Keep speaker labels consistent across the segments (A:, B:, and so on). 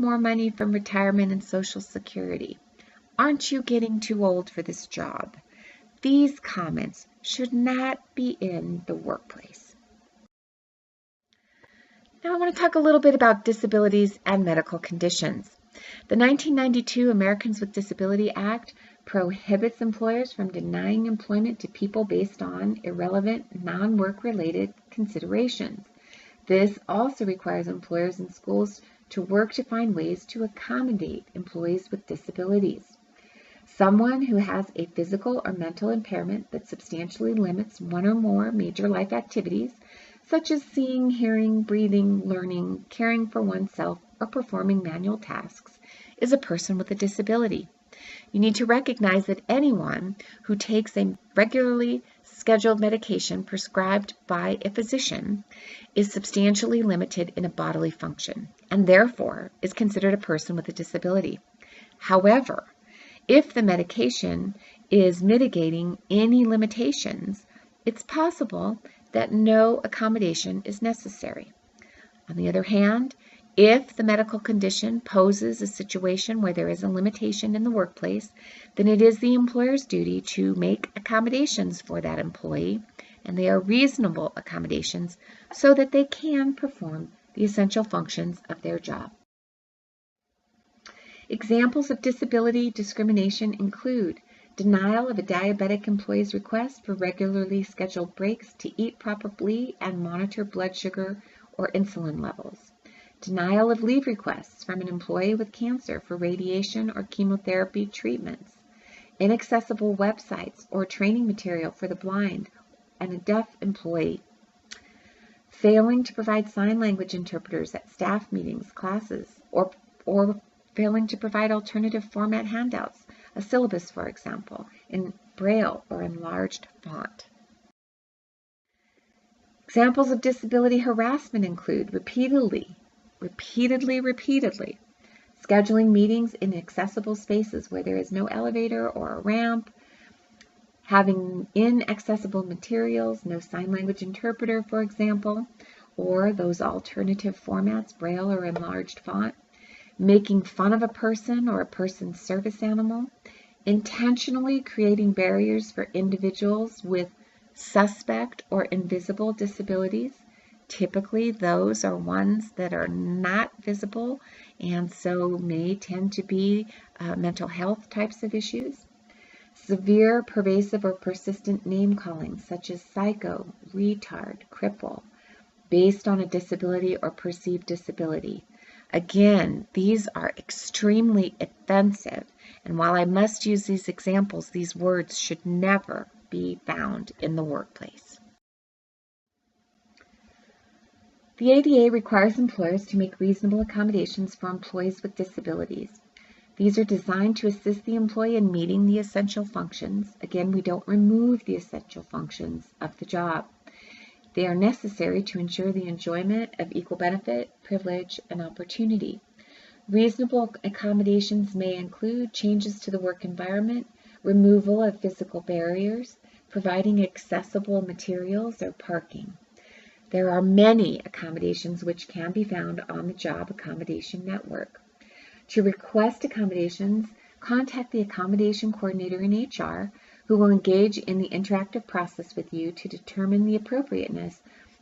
A: more money from retirement and Social Security. Aren't you getting too old for this job? These comments should not be in the workplace. Now I want to talk a little bit about disabilities and medical conditions. The 1992 Americans with Disability Act prohibits employers from denying employment to people based on irrelevant, non-work-related considerations. This also requires employers and schools to work to find ways to accommodate employees with disabilities. Someone who has a physical or mental impairment that substantially limits one or more major life activities, such as seeing, hearing, breathing, learning, caring for oneself, or performing manual tasks, is a person with a disability. You need to recognize that anyone who takes a regularly scheduled medication prescribed by a physician is substantially limited in a bodily function and therefore is considered a person with a disability. However, if the medication is mitigating any limitations, it's possible that no accommodation is necessary. On the other hand, if the medical condition poses a situation where there is a limitation in the workplace, then it is the employer's duty to make accommodations for that employee, and they are reasonable accommodations so that they can perform the essential functions of their job. Examples of disability discrimination include denial of a diabetic employee's request for regularly scheduled breaks to eat properly and monitor blood sugar or insulin levels. Denial of leave requests from an employee with cancer for radiation or chemotherapy treatments. Inaccessible websites or training material for the blind and a deaf employee. Failing to provide sign language interpreters at staff meetings, classes, or failing to provide alternative format handouts, a syllabus, for example, in Braille or enlarged font. Examples of disability harassment include repeatedly, scheduling meetings in accessible spaces where there is no elevator or a ramp, having inaccessible materials, no sign language interpreter, for example, or those alternative formats, Braille or enlarged font, making fun of a person or a person's service animal, intentionally creating barriers for individuals with suspect or invisible disabilities. Typically, those are ones that are not visible and so may tend to be mental health types of issues. Severe, pervasive, or persistent name calling, such as psycho, retard, cripple, based on a disability or perceived disability. Again, these are extremely offensive, and while I must use these examples, these words should never be found in the workplace. The ADA requires employers to make reasonable accommodations for employees with disabilities. These are designed to assist the employee in meeting the essential functions. Again, we don't remove the essential functions of the job. They are necessary to ensure the enjoyment of equal benefit, privilege, and opportunity. Reasonable accommodations may include changes to the work environment, removal of physical barriers, providing accessible materials, or parking. There are many accommodations which can be found on the Job Accommodation Network. To request accommodations, contact the accommodation coordinator in HR, who will engage in the interactive process with you to determine the appropriateness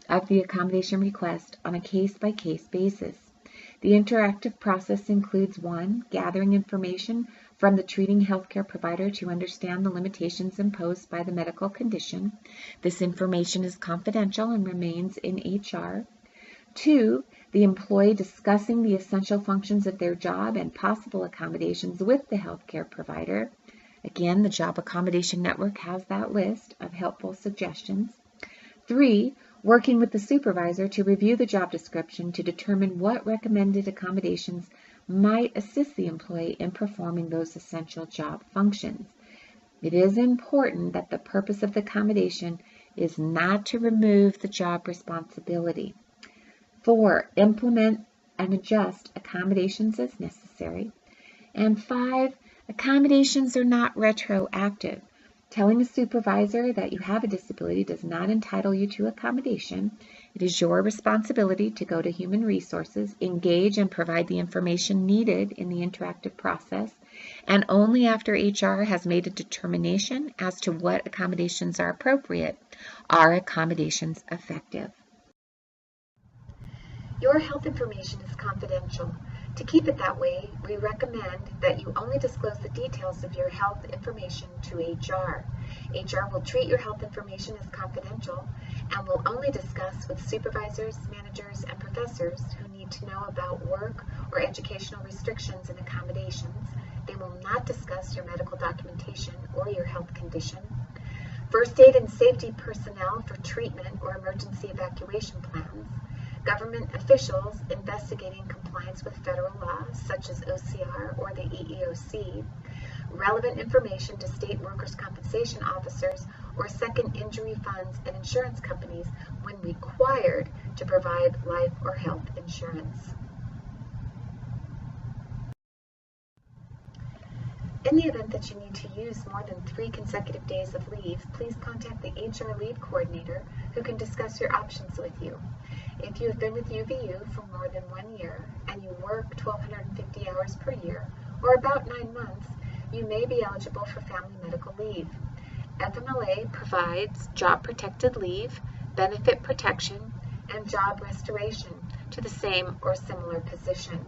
A: of the accommodation request on a case-by-case basis. The interactive process includes 1. Gathering information from the treating healthcare provider to understand the limitations imposed by the medical condition. This information is confidential and remains in HR. 2. The employee discussing the essential functions of their job and possible accommodations with the healthcare provider. Again, the Job Accommodation Network has that list of helpful suggestions. 3. Working with the supervisor to review the job description to determine what recommended accommodations might assist the employee in performing those essential job functions. It is important that the purpose of the accommodation is not to remove the job responsibility. 4. Implement and adjust accommodations as necessary. And 5. Accommodations are not retroactive. Telling a supervisor that you have a disability does not entitle you to accommodation. It is your responsibility to go to Human Resources, engage and provide the information needed in the interactive process, and only after HR has made a determination as to what accommodations are appropriate are accommodations effective. Your health information is confidential. To keep it that way, we recommend that you only disclose the details of your health information to HR. HR will treat your health information as confidential and will only discuss with supervisors, managers, and professors who need to know about work or educational restrictions and accommodations. They will not discuss your medical documentation or your health condition. First aid and safety personnel for treatment or emergency evacuation plans. Government officials investigating compliance with federal laws, such as OCR or the EEOC, relevant information to state workers' compensation officers or second injury funds and insurance companies when required to provide life or health insurance. In the event that you need to use more than 3 consecutive days of leave, please contact the HR leave coordinator who can discuss your options with you. If you have been with UVU for more than 1 year and you work 1,250 hours per year, or about 9 months, you may be eligible for family medical leave. FMLA provides job-protected leave, benefit protection, and job restoration to the same or similar position.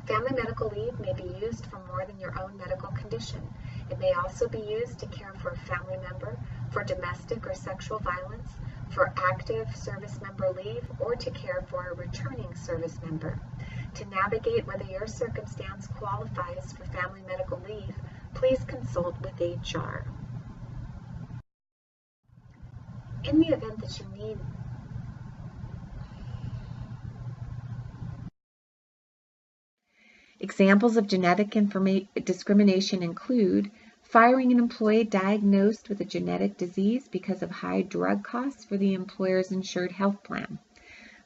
A: Family medical leave may be used for more than your own medical condition. It may also be used to care for a family member, for domestic or sexual violence, for active service member leave, or to care for a returning service member. To navigate whether your circumstance qualifies for family medical leave, please consult with HR. In the event that you need examples of genetic discrimination include firing an employee diagnosed with a genetic disease because of high drug costs for the employer's insured health plan,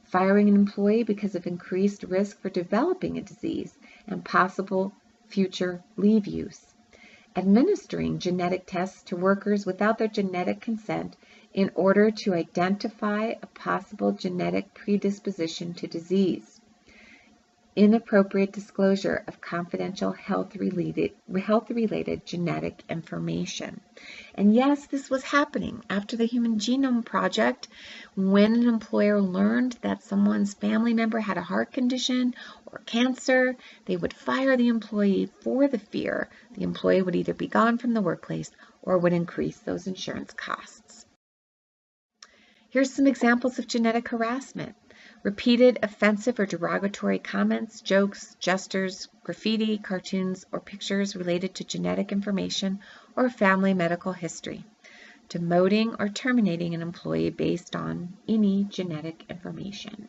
A: firing an employee because of increased risk for developing a disease and possible future leave use, administering genetic tests to workers without their genetic consent in order to identify a possible genetic predisposition to disease, inappropriate disclosure of confidential health-related genetic information. And yes, this was happening after the Human Genome Project. When an employer learned that someone's family member had a heart condition or cancer, they would fire the employee for the fear the employee would either be gone from the workplace or would increase those insurance costs. Here's some examples of genetic harassment. Repeated offensive or derogatory comments, jokes, gestures, graffiti, cartoons, or pictures related to genetic information or family medical history. Demoting or terminating an employee based on any genetic information.